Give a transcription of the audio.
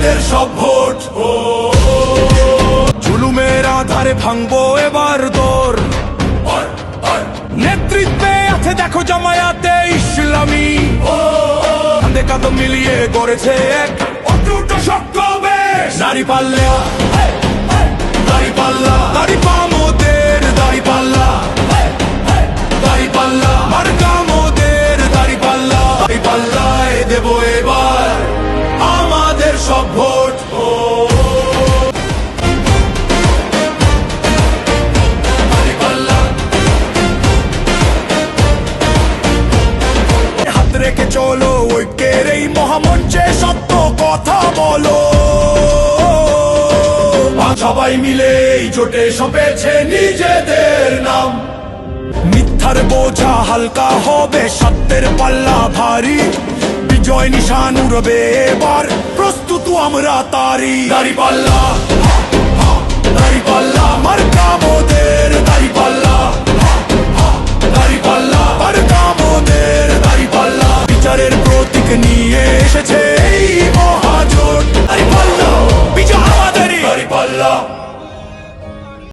আমাদের সব ভোট। জুলুমের আধারে ভাঙবো এবার দোর, নেতৃত্বে আছে দেখো জামায়াতে ইসলামী, কাঁধে কাঁধ মিলিয়ে গড়েছে এক অটুট শক্ত বেশ। দাড়ি পাল্লা, দাড়ি পাল্লা, দাড়ি পামোদের দাড়ি পাল্লা, দাড়ি পাল্লা মার্কা মোদের দাড়ি পাল্লা, দাড়ি পাল্লায় দেবো এবার আমাদের সব ভোট। হাত রেখে চলো ঐক্যের এই মহামঞ্চে সত্য কথা বলো, সবাই মিলে এই জোটে সপেছে নিজেদের নাম। মিথ্যার বোঝা হালকা হবে, সত্যের পাল্লা ভারী, বিজয় নিশান উড়বে এবার, প্রস্তুত আমরা তারি। দাড়ি পাল্লা, দাড়ি পাল্লা মার্কা মোদের দাড়ি পাল্লা।